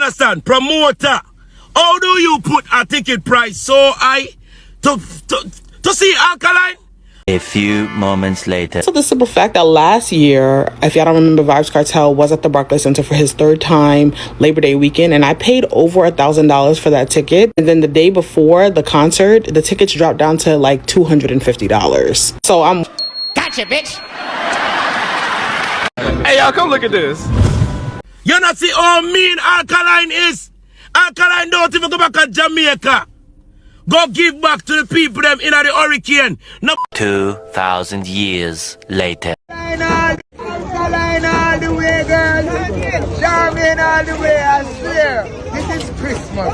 understand? Promoter. How do you put a ticket price so high to see Alkaline? A few moments later. So the simple fact that last year, if y'all don't remember, Vybz Cartel was at the Barclays Center for his third time Labor Day weekend, and I paid over $1,000 for that ticket. And then the day before the concert, the tickets dropped down to like $250. So I'm gotcha, bitch. Hey, y'all, come look at this. You not see how mean Alkaline is? Alkaline don't even go back to Jamaica. Go give back to the people them in the hurricane. No. 2,000 years later. Alkaline all the way, girl. Charming all the way, I swear. This is Christmas.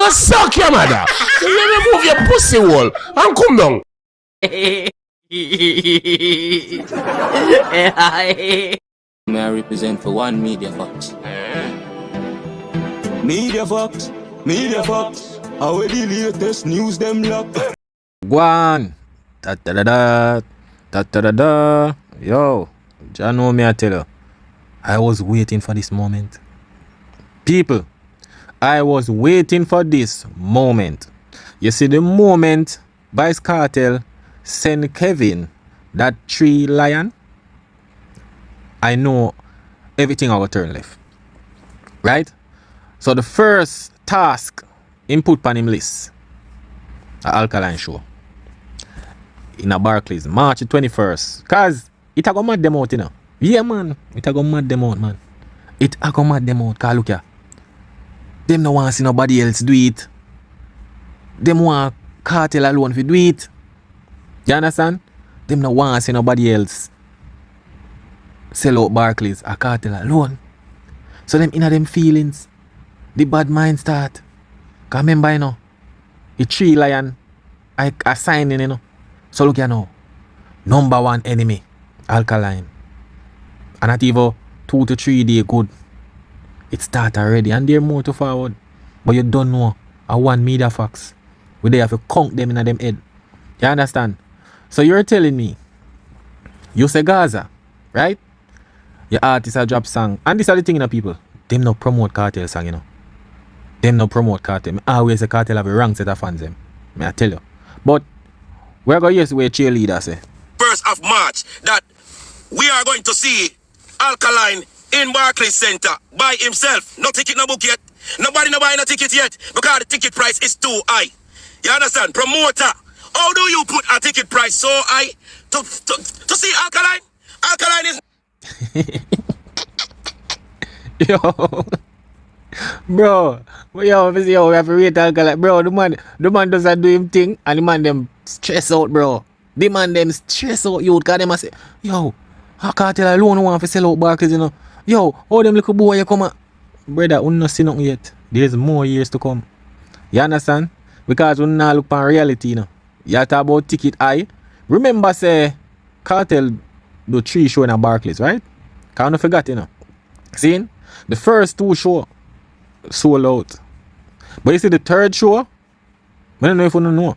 Suck your mother. So you remove your pussy hole and come down. May I represent for one Media Fox? Media Fox, Media Fox. How the latest news them lock? Guan. Da da da da. Da da da da. Yo, you know me, I tell you. I was waiting for this moment. People, I was waiting for this moment. You see, the moment Vybz Cartel send Kevin that tree lion, I know everything I will turn left. Right? So the first task him put on him list, a Alkaline show in a Barclays, March 21st. Cause it a go mad them out, you know. Yeah, man. It a go mad them out, man. It a go mad them out. Cause look here. Them no want see nobody else do it. Them want Cartel alone to do it. You understand? Them no want see nobody else sell out Barclays or Cartel alone. So them inna them feelings, the bad mind start. Cause remember, you know, the tree lion I signing, you know. So look here now. Number one enemy, Alkaline. And not even 2 to 3 days good. It start already and they're more to forward. But you don't know a one Media Fox. We they have to count them in them head. You understand? So you're telling me, you say Gaza, right? Your artists a drop song. And this are the thing, you know, people. Them no promote Cartel song, you know. Them no promote Cartel. I always say Cartel have a wrong set of fans them. I tell you. But we're going to use where Cheerleader say. 1st of March that we are going to see Alkaline in Barclays Center by himself. No ticket, no book yet. Nobody no buying a ticket yet because the ticket price is too high. You understand? Promoter. How do you put a ticket price so high to see Alkaline? Alkaline is... Yo. Bro. We have to rate Alkaline. Bro, the man doesn't do him thing and the man them stress out, bro. The man them stress out, youth. Because them say, yo, I can't tell alone want to sell out Barclays, you know. Yo, all them little boy you come at. Brother, we not see nothing yet. There's more years to come. You understand? Because we not look on reality, you know. You talk about ticket high. Remember, say, Cartel do 3 shows in a Barclays, right? Can't you forget, you know. See? The first 2 shows sold out. But you see the 3rd show, I don't know if you don't know.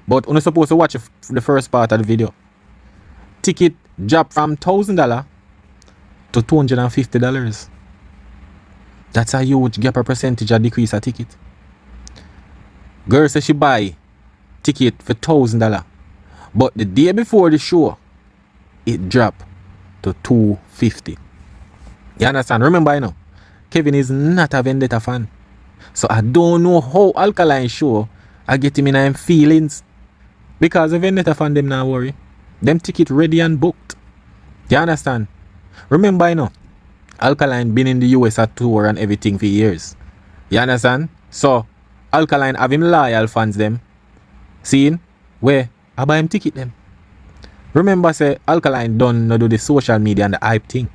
But you're supposed to watch the first part of the video. Ticket dropped from $1,000 to $250. That's a huge gap, a percentage of decrease a ticket. Girl says she buy ticket for $1,000. But the day before the show, it dropped to $250. You understand? Remember, you know, Kevin is not a Vendetta fan. So I don't know how Alkaline show I get him in him feelings. Because the Vendetta fan them not worry. Them ticket ready and booked. You understand? Remember, you know, Alkaline been in the US at tour and everything for years. You understand? So Alkaline have him loyal fans them. Seeing where I buy him ticket them. Remember, say Alkaline done not do the social media and the hype thing.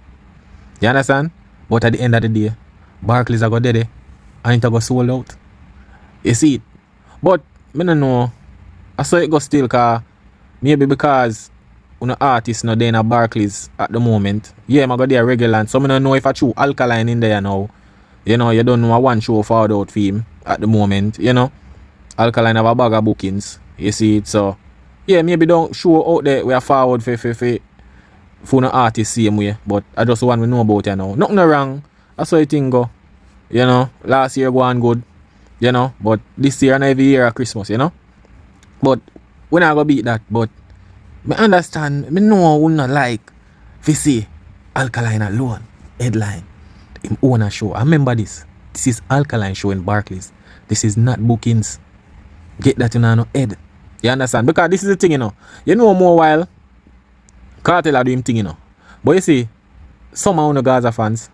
You understand? But at the end of the day, Barclays are go dead and it go sold out. You see it? But I don't know. I saw it go still cause maybe because an artist not there in a Barclays at the moment. Yeah, I go there regular, so I don't know if I true Alkaline in there now. You know, you don't know one show forward out for him at the moment, you know. Alkaline have a bag of bookings. You see it, so yeah, maybe don't show out there we are forward for no artist same way. But I just want to know about you now. Nothing wrong. That's how you think go. You know, last year go on good. You know, but this year and every year at Christmas, you know. But we're not gonna beat that. But I understand, I know I would not like if you see Alkaline alone, headline, him own a show. I remember this. This is Alkaline show in Barclays. This is not bookings. Get that in no head. You understand? Because this is the thing, you know. You know more while Cartel are doing thing, you know. But you see, some of the Gaza fans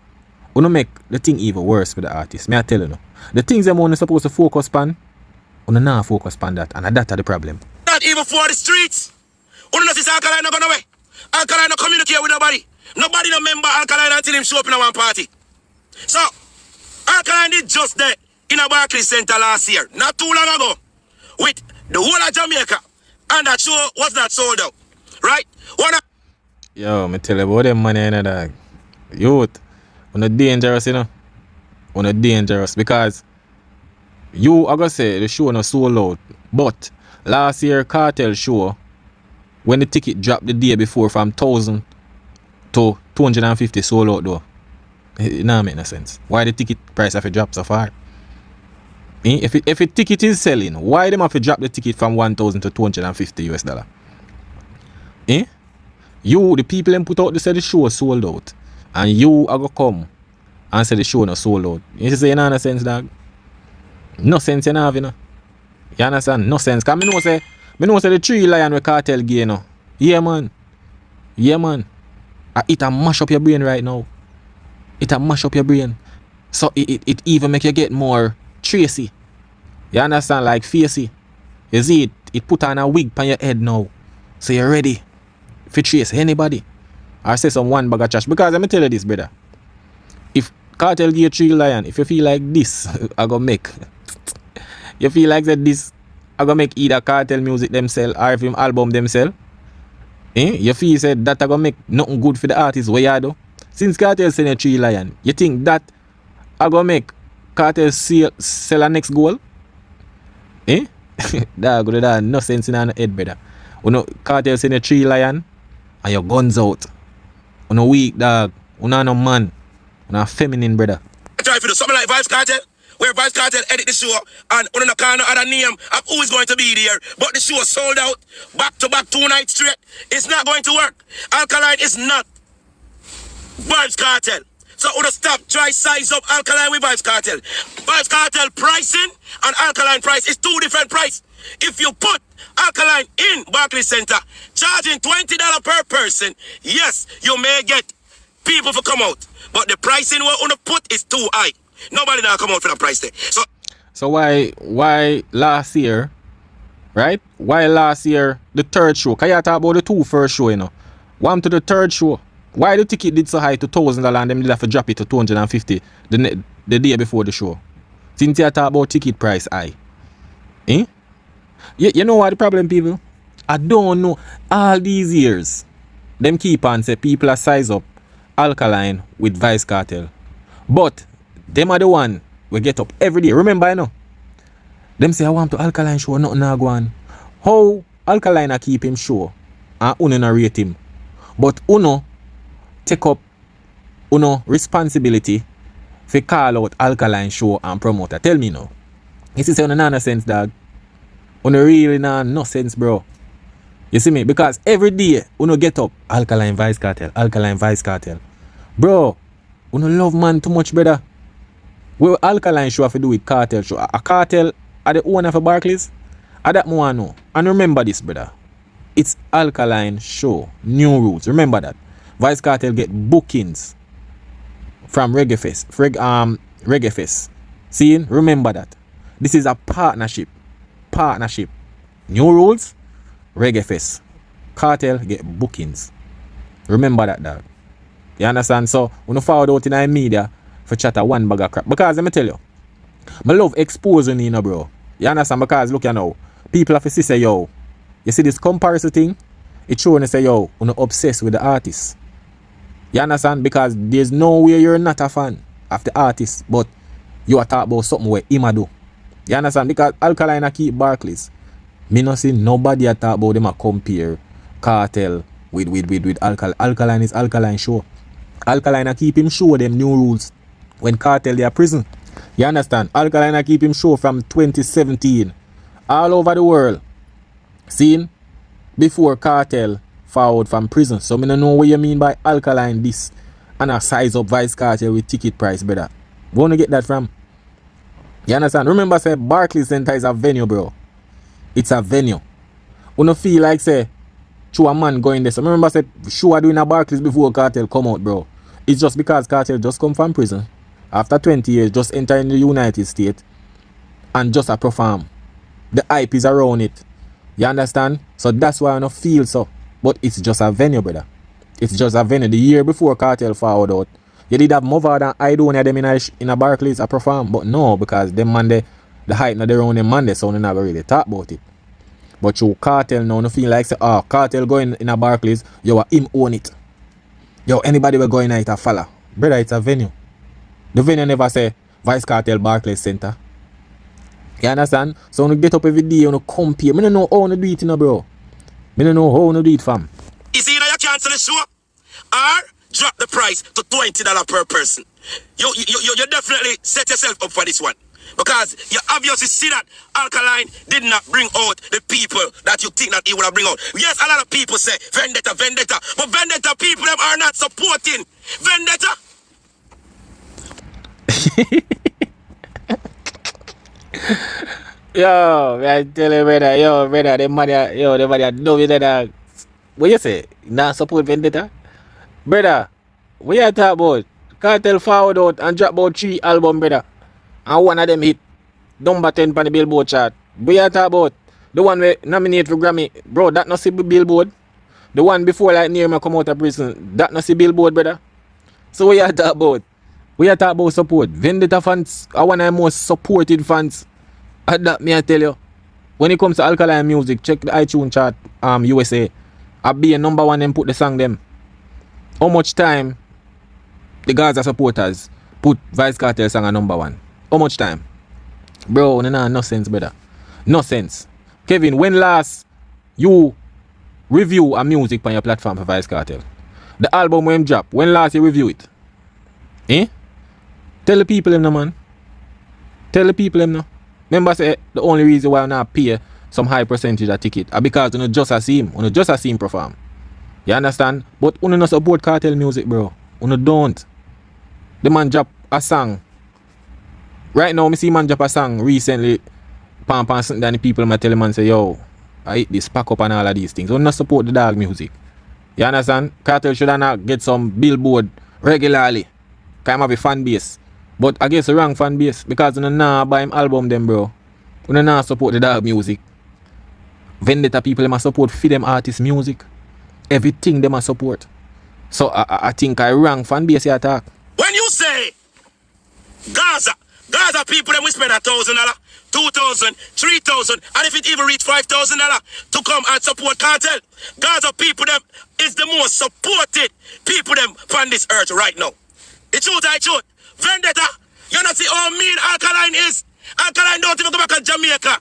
wanna make the thing even worse for the artist. May I tell you no. The things them only supposed to focus on, wanna not focus on that, and that's the problem. Not even for the streets. Only notice Alkaline not gonna away. Alkaline not communicate with nobody. Nobody no member Alkaline until him show up in a one party. So, Alkaline did just that in a Barclays Center last year, not too long ago, with the whole of Jamaica, and that show was not sold out. Right? Yo, me tell you about them money in dog. Youth, on a dangerous, you know. On a dangerous because you I gonna say the show not sold out. But last year Cartel show, when the ticket dropped the day before from 1,000 to 250 sold out though. It not make no sense. Why the ticket price have to drop so far? If a ticket is selling, why them have to drop the ticket from 1,000 to 250 US dollar? You, the people them put out, they say the show sold out. And you are gonna come and say the show not sold out. You say you know no sense, dog. No sense you have, you know. You understand? No sense. Cause me know say the 3 lion with Cartel game, you know. Yeah man. Yeah man. It a mash up your brain right now. It a mash up your brain. So it even make you get more tracy. You understand? Like facey. You see it put on a wig on your head now. So you're ready for trace anybody. Or say some one bag of trash. Because let me tell you this, brother. If Cartel give you 3 lion, if you feel like this, I gonna make. You feel like that this, I gonna make either Cartel music themselves or if him album themselves. You feel said that I gonna make nothing good for the artist where you do. Since Cartel send you 3 lion, you think that I gonna make Cartel sell a next goal? That good, that no sense in the head, brother. You know, Cartel send you 3 lion and your guns out. You know weak dog. You know no man. You know feminine, brother. I try to do something like Vybz Cartel, where Vybz Cartel edit the show and on the corner other name of who is going to be there, but the show sold out back to back 2 nights straight. It's not going to work. Alkaline is not Vybz Cartel. So we stop, try size up Alkaline with Vybz Cartel. Vybz Cartel pricing and Alkaline price is 2 different price. If you put Alkaline in Barclays Center, charging $20 per person, yes, you may get people to come out. But the pricing we're gonna put is too high. Nobody now come out for the price there. So why last year, right? Why last year the 3rd show? Can you talk about the 2 first show, you know? One to the 3rd show. Why the ticket did so high to $1,000 and them did have to drop it to 250 the day before the show? Since you talk about ticket price high. You know what the problem, people? I don't know. All these years, them keep on say people are size up Alkaline with Vybz Cartel. But them are the one we get up every day. Remember, I know. Them say I want to Alkaline show, nothing na go on. How Alkaline a keep him show and uno na rate him. But uno take up uno responsibility for call out Alkaline show and promoter. Tell me now. This is on no sense, dog. Uno really no sense, bro. You see me? Because every day uno get up Alkaline Vybz Cartel, Alkaline Vybz Cartel. Bro, uno love man too much, brother. What Alkaline show have to do with Cartel show? A Cartel are the owner for Barclays? I that more know. And remember this, brother. It's Alkaline show. New rules. Remember that. Vybz Cartel get bookings from Reggae Fest. Reggae Fest. See? Remember that. This is a partnership. Partnership. New rules. Reggae Fest. Cartel get bookings. Remember that, dog. You understand? So, when you forward out in the media for chatter one bag of crap. Because let me tell you, I love exposing you know, bro. You understand? Because look you now, people have to say, yo, you see this comparison thing? It's showing to say, yo, you're obsessed with the artist. You understand? Because there's no way you're not a fan of the artist, but You are talk about something where him a do. You understand? Because Alkaline a keep Barclays. Me no see nobody a talk about them a compare Cartel with Alkaline. Alkaline is Alkaline show. Alkaline a keep him show them new rules when Cartel they are prison. You understand? Alkaline a keep him show from 2017 all over the world. Seen before Cartel forward from prison. So me no know what you mean by Alkaline this and a size up Vybz Cartel with ticket price, brother. Where wanna get that from? You understand? Remember say Barclays Center is a venue, bro. It's a venue. You don't feel like say to a man going there. So remember say show doing a Barclays before Cartel come out, bro. It's just because Cartel just come from prison. After 20 years, just enter in the United States and just a perform. The hype is around it. You understand? So that's why I don't feel so. But it's just a venue, brother. It's just a venue. The year before Cartel forward out, you did have Mother and Idonia them in a Barclays a perform. But no, because them man the hype not around them man so they never really talk about it. But you Cartel now, no feel like say, oh, Cartel going in a Barclays, yo, him own it. Yo, anybody will go in it a follow. Brother, it's a venue. The venue never say Vybz Cartel Barclays Center. You understand? So when you get up every day, you compare. I don't know how to do it, bro. I don't know how to do it, fam. Is either you cancel the show or drop the price to $20 per person. You definitely set yourself up for this one. Because you obviously see that Alkaline did not bring out the people that you think that he would have bring out. Yes, a lot of people say vendetta. But vendetta people them are not supporting vendetta. Yo, I tell you, brother, them money, know me that. What you say? Not support vendetta? Brother, what you talk about? Cartel forward out and drop about 3 albums, brother. And one of them hit number 10 on the Billboard chart. What you talk about? The one we nominate for Grammy. Bro, that not see Billboard. The one before like near me come out of prison. That not see Billboard, brother. So what you talk about? We are talking about support. Vendetta fans are one of the most supported fans. And that me I tell you. When it comes to Alkaline music, check the iTunes chart USA. I be a number 1 and put the song them. How much time the Gaza supporters put Vybz Cartel song at number 1? How much time? Bro, no sense, brother. No sense. Kevin, when last you review a music on your platform for Vybz Cartel? The album when drop, when last you review it? Eh? Tell the people them no, man. Tell the people them no. Remember say the only reason why I not pay some high percentage of ticket are because you just a see him perform. You understand? But you no support Cartel music, bro. You don't. The man drop a song. Right now, I see man drop a song recently. Pam something that the people might tell him and say, yo, I eat this, pack up and all of these things. You not support the dog music. You understand? Cartel should not get some Billboard regularly. Kind of a fan base. But I guess the wrong fan base. Because you not buy him album them, bro. You not support the dog music. Vendetta people them support for them artist music. Everything them support. So I think I wrong fan base you attack. When you say Gaza people them we spend $1,000, $2,000, $3,000, and if it even reach $5,000 to come and support Cartel, Gaza people them is the most supported people them on this earth right now. The truth I truth. Vendetta, you not see how mean Alkaline is. Alkaline don't even go back to Jamaica.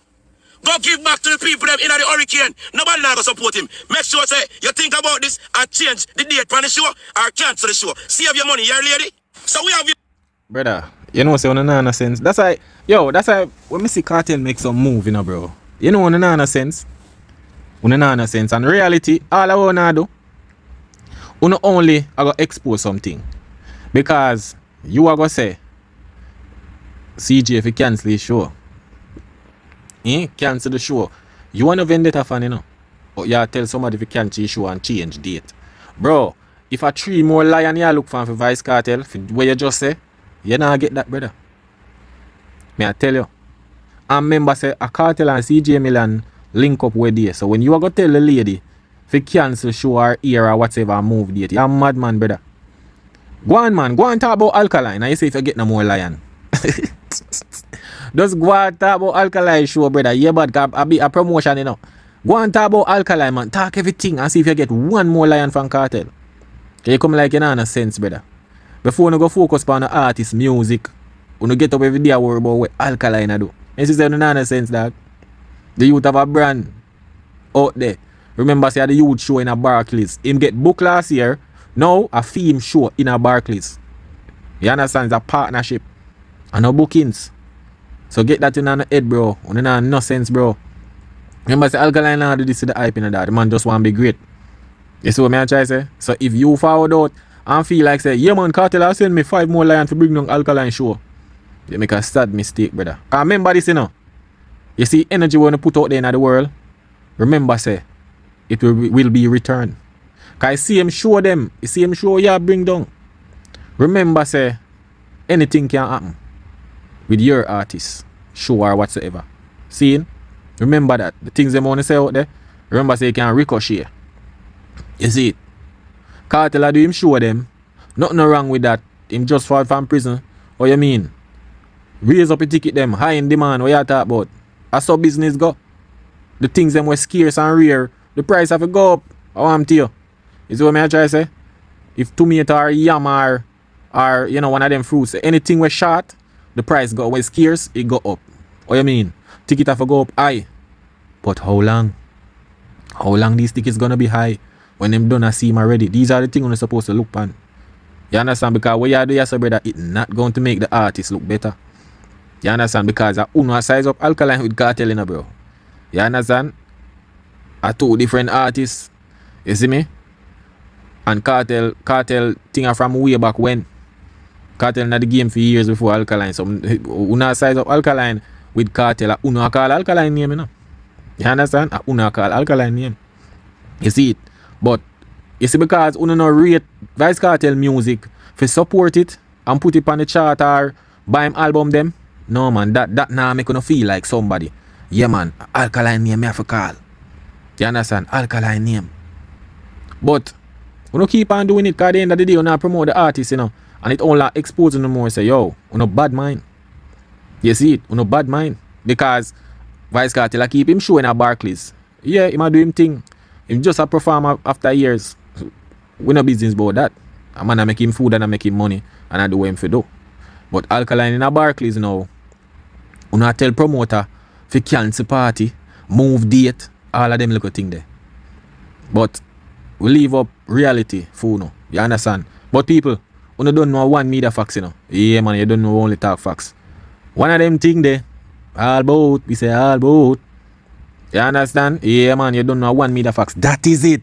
Go give back to the people them in the hurricane. Nobody not gonna support him. Make sure say you think about this and change the date for the show or cancel the show. Save your money, your lady. So we have you. Brother, you know say on no sense. That's why when me see Cartel make some move, bro. You know on no sense. On no sense. And reality, all I wanna do, only I go expose something. Because you are gonna say CJ if you cancel the show. Cancel the show. You want a vendetta fan, Or you tell somebody if you cancel the show and change date. Bro, if a 3 more lion you look for Vybz Cartel, where you just say, you not get that, brother. May I tell you. And remember say a Cartel and CJ Milan link up with there. So when you are gonna tell the lady if you cancel show or ear or whatever move date, you're a madman, brother. Go on, man. Go and talk about Alkaline. And you say if you get no more lion. Just go and talk about Alkaline show, brother. Yeah, but a bit a promotion, Go and talk about Alkaline, man. Talk everything and see if you get one more lion from Cartel. Okay, you come like you know no sense, brother. Before you go focus on the artist music, Uno get up every day and worry about what Alkaline do. And she said, no nonsense, dog. The youth have a brand out there. Remember, say the youth show in a Barclays. Him get booked last year. Now a film show in a Barclays. You understand? It's a partnership. And no bookings. So get that in on the head, bro. No sense, bro. Remember, say Alkaline now do this to the hype in that. The man just want to be great. You see what I try to say? So if you forward out and feel like say, yeah man, Cartel will send me 5 more lions to bring down Alkaline show. You make a sad mistake, brother. Cause remember this, you know. You see energy when you put out there in the world. Remember, say, it will be returned. Cause you see him show them. You see him show yeah bring down. Remember, say, anything can happen with your artist, show or whatsoever. See? Remember that. The things them want to say out there. Remember, say, you can ricochet. You see it? Cartel do him show them. Nothing wrong with that. Him just fall from prison. What you mean? Raise up a ticket them. High in demand. What you talk about? That's how business go. The things them were scarce and rare. The price have to go up. I want to you. You see what I try to say? If tomato or yam or you know one of them fruits, anything was short, the price go. When scarce, it go up. What you mean? Ticket have to go up high. But how long? How long these tickets gonna be high? When them done a see already. These are the things you're supposed to look on. You understand? Because what you do yes, brother, it's not going to make the artist look better. You understand? Because I size up Alkaline with Cartel in bro. You understand? Are 2 different artists. You see me? And Cartel thing are from way back when. Cartel in the game for years before Alkaline. So una size up Alkaline with Cartel. Una call Alkaline name, you know. You understand? Una call Alkaline name. You see it? But you see, because you don't rate Vybz Cartel music for support it and put it on the chart or buy him album them. No man, that now make you feel like somebody. Yeah man, Alkaline name me have to call. You understand? Alkaline name. But we don't keep on doing it because at the end of the day you not promote the artist, you know. And it only exposing them more say, yo, you know bad mind. You see it? You know bad mind. Because Vybz Cartel keep him showing at Barclays. Yeah, he might do him thing. Him just a performer after years. We no business about that. A man I make him food and I make him money and I do what him for do. But Alkaline in a Barclays now, you not tell promoter for cancel party, move date, all of them little thing there. But we leave up reality for you. You understand? But people, you don't know one media facts, you know. Yeah man, you don't know only talk facts. One of them thing there, all about, we say all about. You understand? Yeah man, you don't know one media facts. That is it.